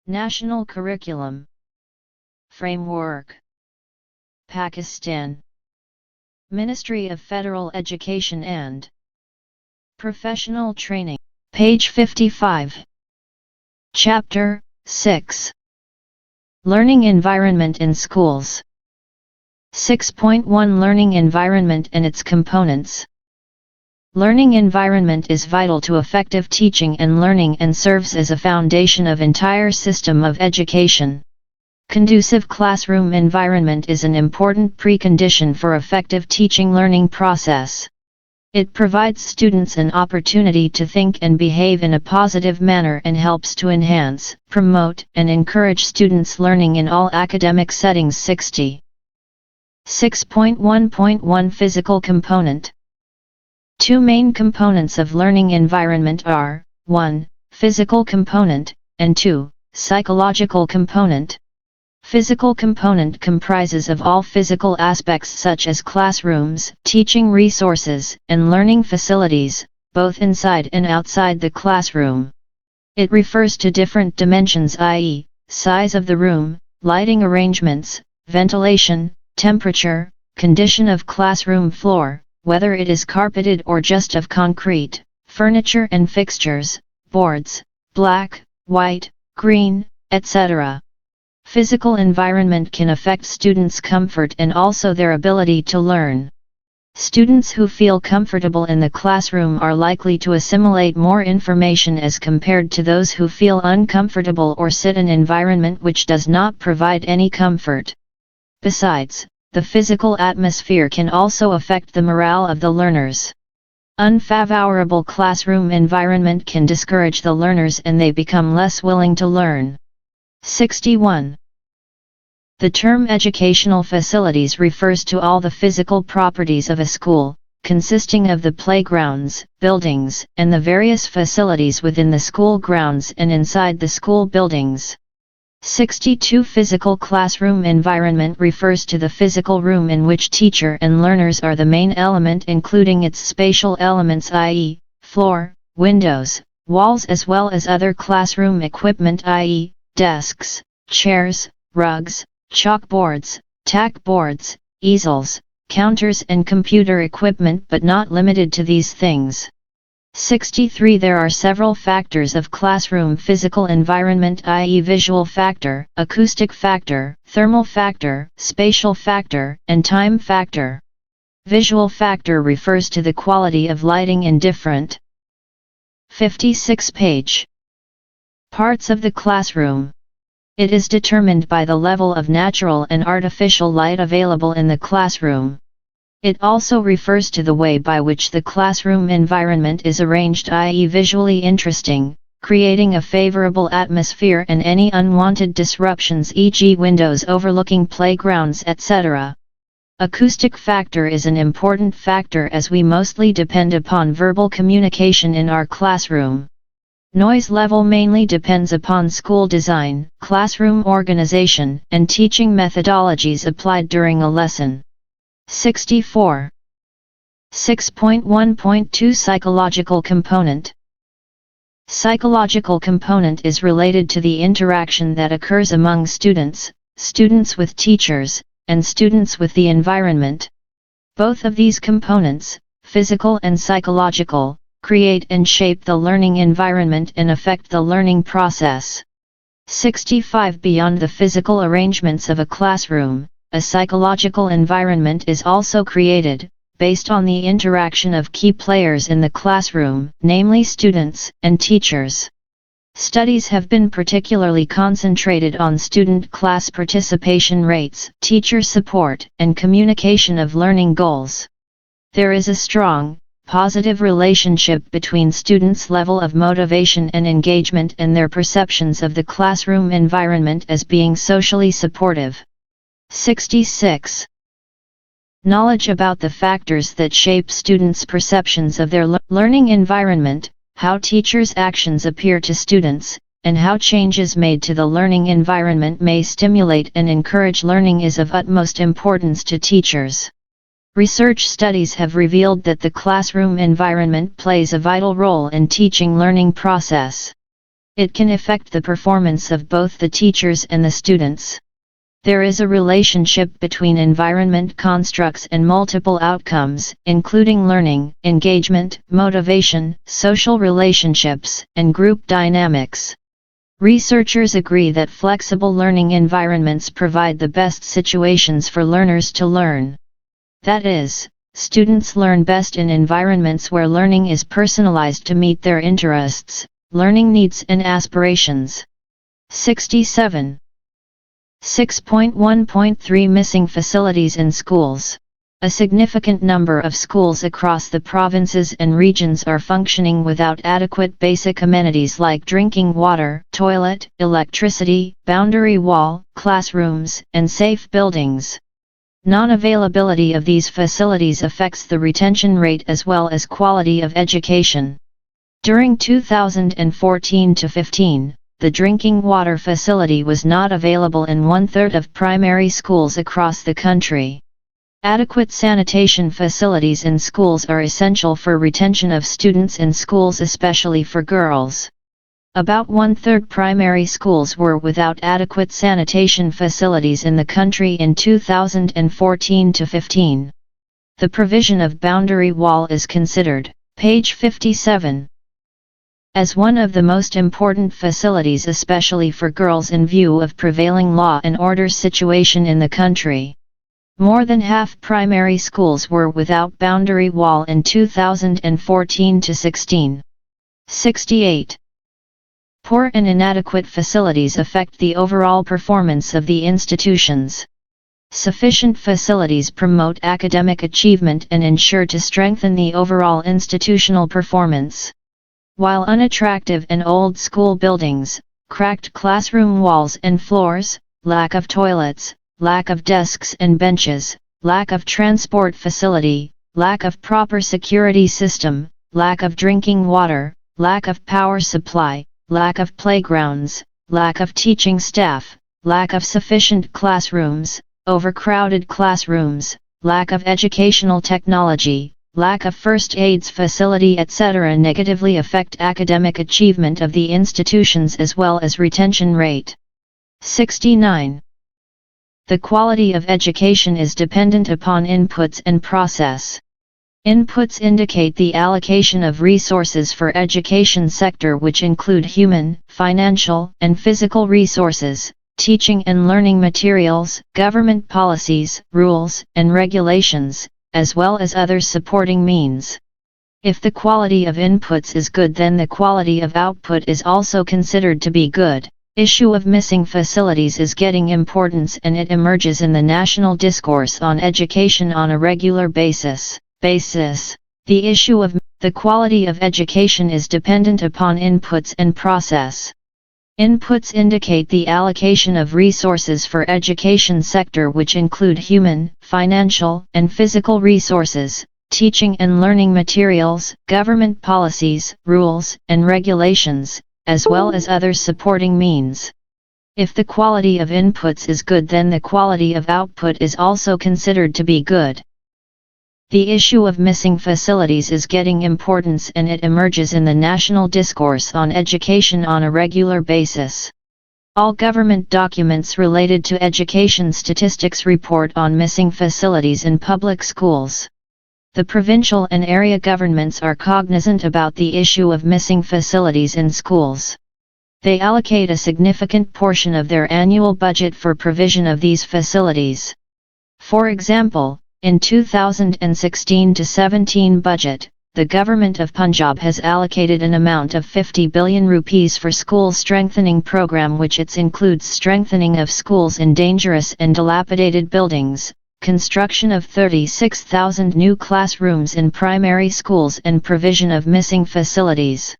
National Curriculum Framework Pakistan Ministry of Federal Education and Professional Training. Page 55. Chapter 6. Learning Environment in Schools. 6.1 Learning Environment and its Components. Learning environment is vital to effective teaching and learning and serves as a foundation of entire system of education. Conducive classroom environment is an important precondition for effective teaching-learning process. It provides students an opportunity to think and behave in a positive manner and helps to enhance, promote, and encourage students' learning in all academic settings. 6.1.1 Physical Component. Two main components of learning environment are, 1. Physical component, and 2. Psychological component. Physical component comprises of all physical aspects such as classrooms, teaching resources, and learning facilities, both inside and outside the classroom. It refers to different dimensions, i.e., size of the room, lighting arrangements, ventilation, temperature, condition of classroom floor, whether it is carpeted or just of concrete, furniture and fixtures, boards, black, white, green, etc. Physical environment can affect students' comfort and also their ability to learn. Students who feel comfortable in the classroom are likely to assimilate more information as compared to those who feel uncomfortable or sit in an environment which does not provide any comfort. Besides, the physical atmosphere can also affect the morale of the learners. Unfavorable classroom environment can discourage the learners and they become less willing to learn. 61. The term educational facilities refers to all the physical properties of a school, consisting of the playgrounds, buildings, and the various facilities within the school grounds and inside the school buildings. 62. Physical classroom environment refers to the physical room in which teacher and learners are the main element, including its spatial elements, i.e., floor, windows, walls, as well as other classroom equipment, i.e., desks, chairs, rugs, chalkboards, tack boards, easels, counters and computer equipment, but not limited to these things. 63. There are several factors of classroom physical environment, i.e. visual factor, acoustic factor, thermal factor, spatial factor, and time factor. Visual factor refers to the quality of lighting in different 56 page parts of the classroom. It is determined by the level of natural and artificial light available in the classroom. It also refers to the way by which the classroom environment is arranged, i.e. visually interesting, creating a favorable atmosphere and any unwanted disruptions, e.g. windows overlooking playgrounds, etc. Acoustic factor is an important factor as we mostly depend upon verbal communication in our classroom. Noise level mainly depends upon school design, classroom organization, and teaching methodologies applied during a lesson. 64. 6.1.2 Psychological component. Psychological component is related to the interaction that occurs among students, students with teachers, and students with the environment. Both of these components, physical and psychological, create and shape the learning environment and affect the learning process. 65. Beyond the physical arrangements of a classroom, a psychological environment is also created, based on the interaction of key players in the classroom, namely students and teachers. Studies have been particularly concentrated on student class participation rates, teacher support, and communication of learning goals. There is a strong, positive relationship between students' level of motivation and engagement and their perceptions of the classroom environment as being socially supportive. 66. Knowledge about the factors that shape students' perceptions of their learning environment, how teachers' actions appear to students, and how changes made to the learning environment may stimulate and encourage learning is of utmost importance to teachers. Research studies have revealed that the classroom environment plays a vital role in teaching learning process. It can affect the performance of both the teachers and the students. There is a relationship between environment constructs and multiple outcomes, including learning, engagement, motivation, social relationships, and group dynamics. Researchers agree that flexible learning environments provide the best situations for learners to learn. That is, students learn best in environments where learning is personalized to meet their interests, learning needs and aspirations. 67. 6.1.3 Missing facilities in schools. A significant number of schools across the provinces and regions are functioning without adequate basic amenities like drinking water, toilet, electricity, boundary wall, classrooms, and safe buildings. Non-availability of these facilities affects the retention rate as well as quality of education. During 2014-15, the drinking water facility was not available in 1/3 of primary schools across the country. Adequate sanitation facilities in schools are essential for retention of students in schools, especially for girls. About 1/3 primary schools were without adequate sanitation facilities in the country in 2014-15. The provision of boundary wall is considered, page 57, as one of the most important facilities, especially for girls in view of prevailing law and order situation in the country. More than half primary schools were without boundary wall in 2014-16. 68. Poor and inadequate facilities affect the overall performance of the institutions. Sufficient facilities promote academic achievement and ensure to strengthen the overall institutional performance. While unattractive and old school buildings, cracked classroom walls and floors, lack of toilets, lack of desks and benches, lack of transport facility, lack of proper security system, lack of drinking water, lack of power supply, lack of playgrounds, lack of teaching staff, lack of sufficient classrooms, overcrowded classrooms, lack of educational technology, lack of first aids facility, etc. negatively affect academic achievement of the institutions as well as retention rate. 69. The quality of education is dependent upon inputs and process. Inputs indicate the allocation of resources for education sector, which include human, financial, and physical resources, teaching and learning materials, government policies, rules, and regulations, as well as other supporting means. If the quality of inputs is good, then the quality of output is also considered to be good. Issue of missing facilities is getting importance, and it emerges in the national discourse on education on a regular basis. The issue of the quality of education is dependent upon inputs and process. Inputs indicate the allocation of resources for education sector, which include human, financial, and physical resources, teaching and learning materials, government policies, rules, and regulations, as well as other supporting means. If the quality of inputs is good, then the quality of output is also considered to be good. The issue of missing facilities is getting importance, and it emerges in the national discourse on education on a regular basis. All government documents related to education statistics report on missing facilities in public schools. The provincial and area governments are cognizant about the issue of missing facilities in schools. They allocate a significant portion of their annual budget for provision of these facilities. For example, in 2016-17 budget, the Government of Punjab has allocated an amount of 50 billion rupees for school strengthening program, which includes strengthening of schools in dangerous and dilapidated buildings, construction of 36,000 new classrooms in primary schools, and provision of missing facilities.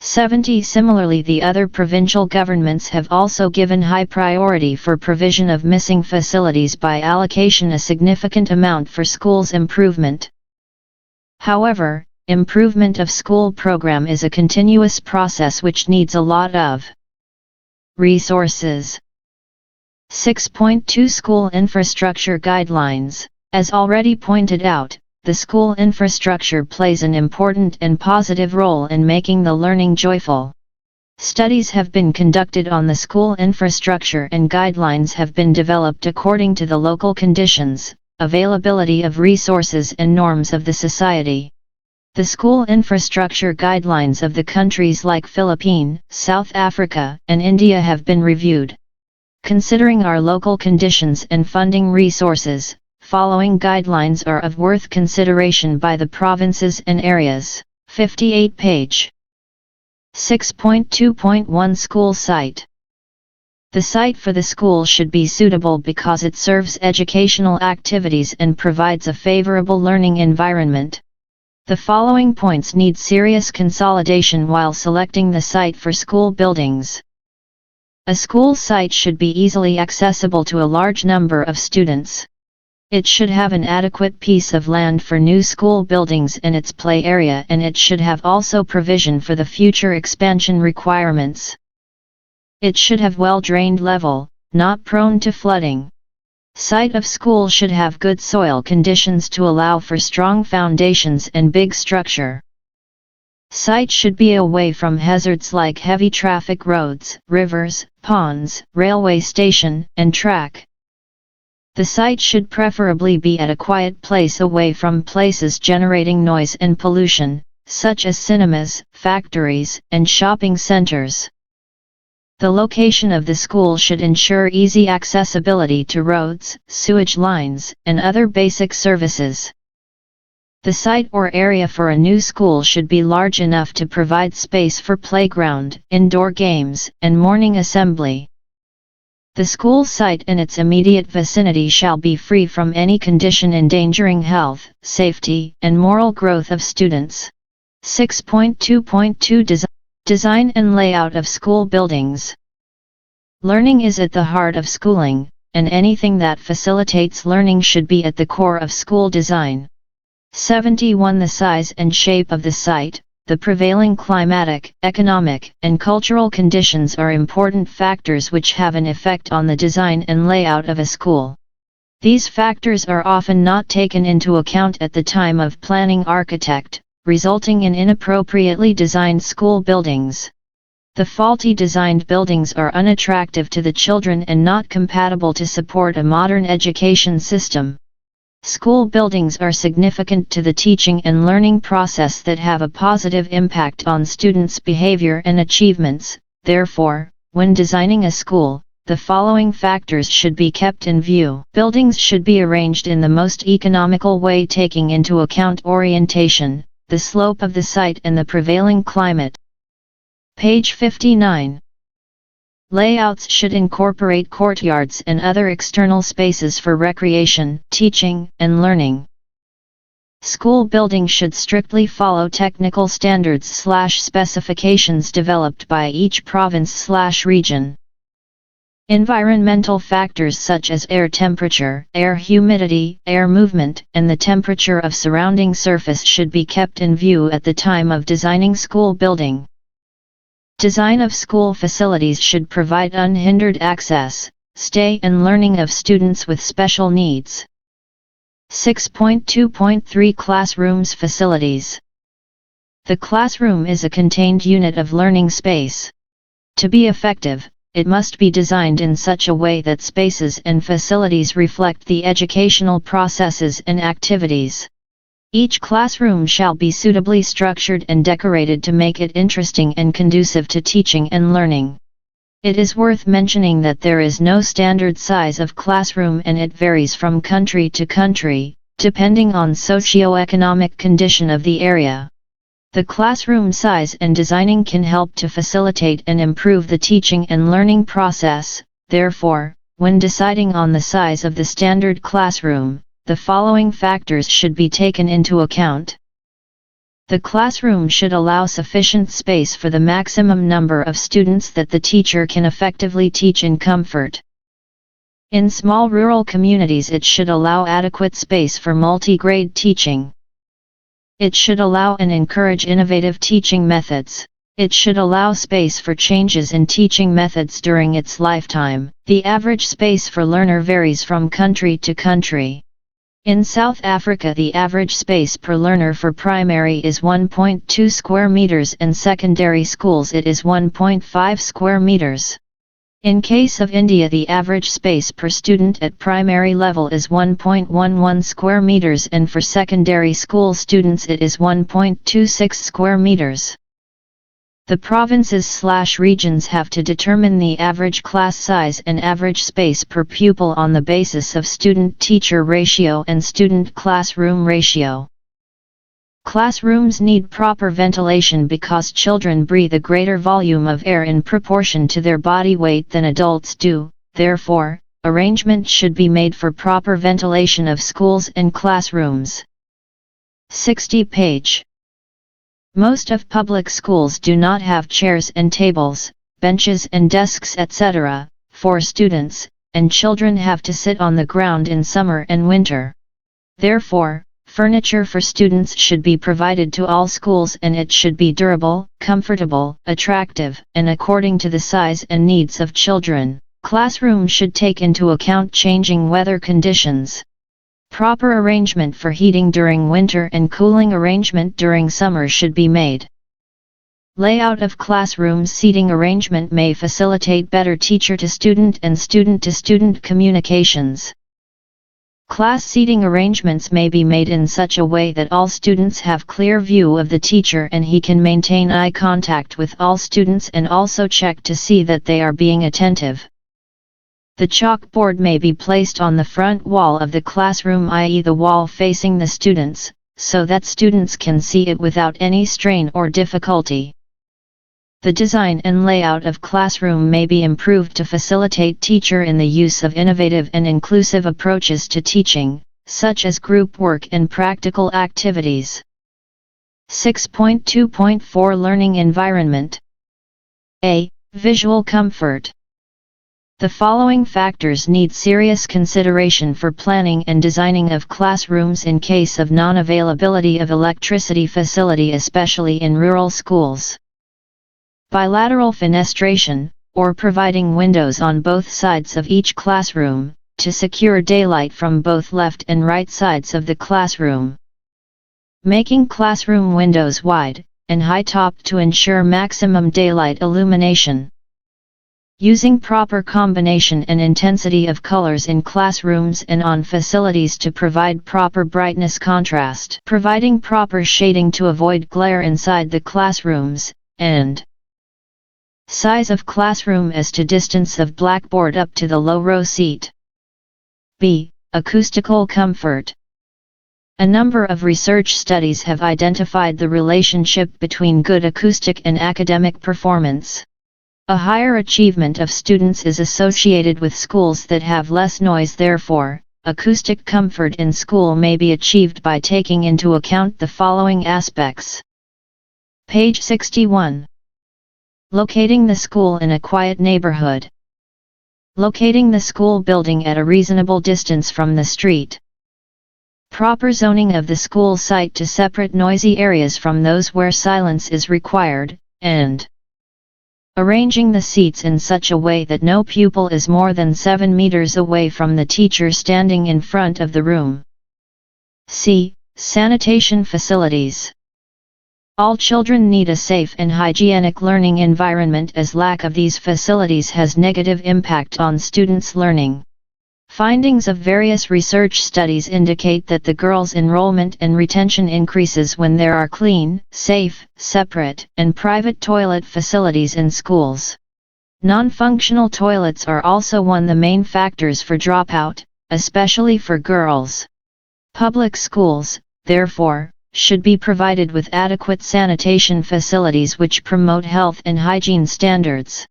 70. Similarly, the other provincial governments have also given high priority for provision of missing facilities by allocation a significant amount for schools improvement. However, improvement of school program is a continuous process which needs a lot of resources. 6.2 School Infrastructure Guidelines. As already pointed out, the school infrastructure plays an important and positive role in making the learning joyful. Studies have been conducted on the school infrastructure and guidelines have been developed according to the local conditions, availability of resources and norms of the society. The school infrastructure guidelines of the countries like Philippines, South Africa, and India have been reviewed. Considering our local conditions and funding resources, following guidelines are of worth consideration by the provinces and areas. 58 page. 6.2.1 School site. The site for the school should be suitable because it serves educational activities and provides a favorable learning environment. The following points need serious consolidation while selecting the site for school buildings. A school site should be easily accessible to a large number of students. It should have an adequate piece of land for new school buildings and its play area, and it should have also provision for the future expansion requirements. It should have well-drained level, not prone to flooding. Site of school should have good soil conditions to allow for strong foundations and big structure. Site should be away from hazards like heavy traffic roads, rivers, ponds, railway station, and track. The site should preferably be at a quiet place away from places generating noise and pollution, such as cinemas, factories, and shopping centers. The location of the school should ensure easy accessibility to roads, sewage lines, and other basic services. The site or area for a new school should be large enough to provide space for playground, indoor games, and morning assembly. The school site and its immediate vicinity shall be free from any condition endangering health, safety, and moral growth of students. 6.2.2 Design and layout of school buildings. Learning is at the heart of schooling, and anything that facilitates learning should be at the core of school design. 71 The size and shape of the site, the prevailing climatic, economic, and cultural conditions are important factors which have an effect on the design and layout of a school. These factors are often not taken into account at the time of planning architect, resulting in inappropriately designed school buildings. The faulty designed buildings are unattractive to the children and not compatible to support a modern education system. School buildings are significant to the teaching and learning process that have a positive impact on students' behavior and achievements. Therefore, when designing a school, the following factors should be kept in view. Buildings should be arranged in the most economical way, taking into account orientation, the slope of the site, and the prevailing climate. Page 59. Layouts should incorporate courtyards and other external spaces for recreation, teaching, and learning. School buildings should strictly follow technical standards/specifications developed by each province/region. Environmental factors such as air temperature, air humidity, air movement, and the temperature of surrounding surface should be kept in view at the time of designing school building. Design of school facilities should provide unhindered access, stay and learning of students with special needs. 6.2.3 Classrooms Facilities. The classroom is a contained unit of learning space. To be effective, it must be designed in such a way that spaces and facilities reflect the educational processes and activities. Each classroom shall be suitably structured and decorated to make it interesting and conducive to teaching and learning. It is worth mentioning that there is no standard size of classroom and it varies from country to country, depending on socio-economic condition of the area. The classroom size and designing can help to facilitate and improve the teaching and learning process. Therefore, when deciding on the size of the standard classroom, the following factors should be taken into account. The classroom should allow sufficient space for the maximum number of students that the teacher can effectively teach in comfort. In small rural communities, it should allow adequate space for multi-grade teaching. It should allow and encourage innovative teaching methods. It should allow space for changes in teaching methods during its lifetime. The average space for learner varies from country to country. In South Africa, the average space per learner for primary is 1.2 square meters and secondary schools it is 1.5 square meters. In case of India, the average space per student at primary level is 1.11 square meters and for secondary school students it is 1.26 square meters. The provinces/regions have to determine the average class size and average space per pupil on the basis of student-teacher ratio and student-classroom ratio. Classrooms need proper ventilation because children breathe a greater volume of air in proportion to their body weight than adults do, therefore, arrangements should be made for proper ventilation of schools and classrooms. 60 page. Most of public schools do not have chairs and tables, benches and desks etc. for students, and children have to sit on the ground in summer and winter. Therefore, furniture for students should be provided to all schools and it should be durable, comfortable, attractive, and according to the size and needs of children. Classrooms should take into account changing weather conditions. Proper arrangement for heating during winter and cooling arrangement during summer should be made. Layout of classrooms. Seating arrangement may facilitate better teacher-to-student and student-to-student communications. Class seating arrangements may be made in such a way that all students have clear view of the teacher and he can maintain eye contact with all students and also check to see that they are being attentive. The chalkboard may be placed on the front wall of the classroom, i.e. the wall facing the students, so that students can see it without any strain or difficulty. The design and layout of classroom may be improved to facilitate teacher in the use of innovative and inclusive approaches to teaching, such as group work and practical activities. 6.2.4 Learning Environment. A. Visual comfort. The following factors need serious consideration for planning and designing of classrooms in case of non-availability of electricity facility, especially in rural schools. Bilateral fenestration, or providing windows on both sides of each classroom, to secure daylight from both left and right sides of the classroom. Making classroom windows wide and high-topped to ensure maximum daylight illumination. Using proper combination and intensity of colors in classrooms and on facilities to provide proper brightness contrast. Providing proper shading to avoid glare inside the classrooms, and size of classroom as to distance of blackboard up to the low row seat. B. Acoustical comfort. A number of research studies have identified the relationship between good acoustic and academic performance. A higher achievement of students is associated with schools that have less noise. Therefore, acoustic comfort in school may be achieved by taking into account the following aspects. Page 61. Locating the school in a quiet neighborhood. Locating the school building at a reasonable distance from the street. Proper zoning of the school site to separate noisy areas from those where silence is required, and arranging the seats in such a way that no pupil is more than 7 meters away from the teacher standing in front of the room. C. Sanitation facilities. All children need a safe and hygienic learning environment, as lack of these facilities has negative impact on students' learning. Findings of various research studies indicate that the girls' enrollment and retention increases when there are clean, safe, separate, and private toilet facilities in schools. Non-functional toilets are also one of the main factors for dropout, especially for girls. Public schools, therefore, should be provided with adequate sanitation facilities which promote health and hygiene standards.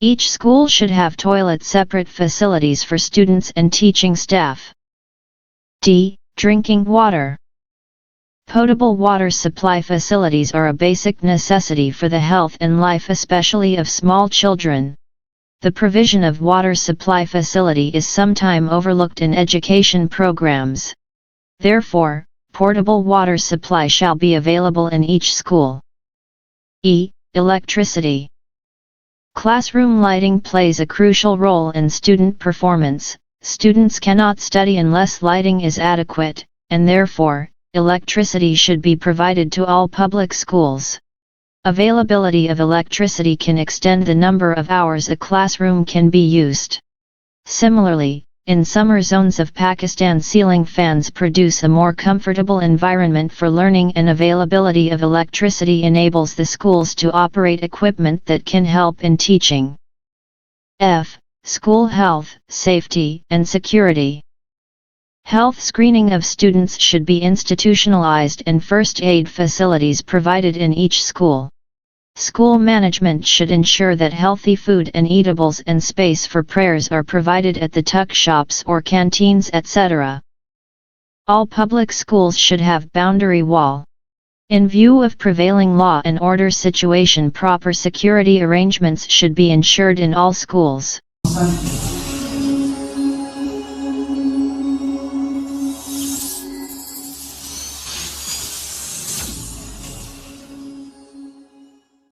Each school should have toilet-separate facilities for students and teaching staff. D. Drinking water. Potable water supply facilities are a basic necessity for the health and life, especially of small children. The provision of water supply facility is sometimes overlooked in education programs. Therefore, portable water supply shall be available in each school. E. Electricity. Classroom lighting plays a crucial role in student performance, students cannot study unless lighting is adequate, and therefore, electricity should be provided to all public schools. Availability of electricity can extend the number of hours a classroom can be used. Similarly, in summer zones of Pakistan, ceiling fans produce a more comfortable environment for learning, and availability of electricity enables the schools to operate equipment that can help in teaching. F. School health, safety, and security. Health screening of students should be institutionalized and first aid facilities provided in each school. School management should ensure that healthy food and eatables and space for prayers are provided at the tuck shops or canteens, etc. All public schools should have boundary wall. In view of prevailing law and order situation, proper security arrangements should be ensured in all schools.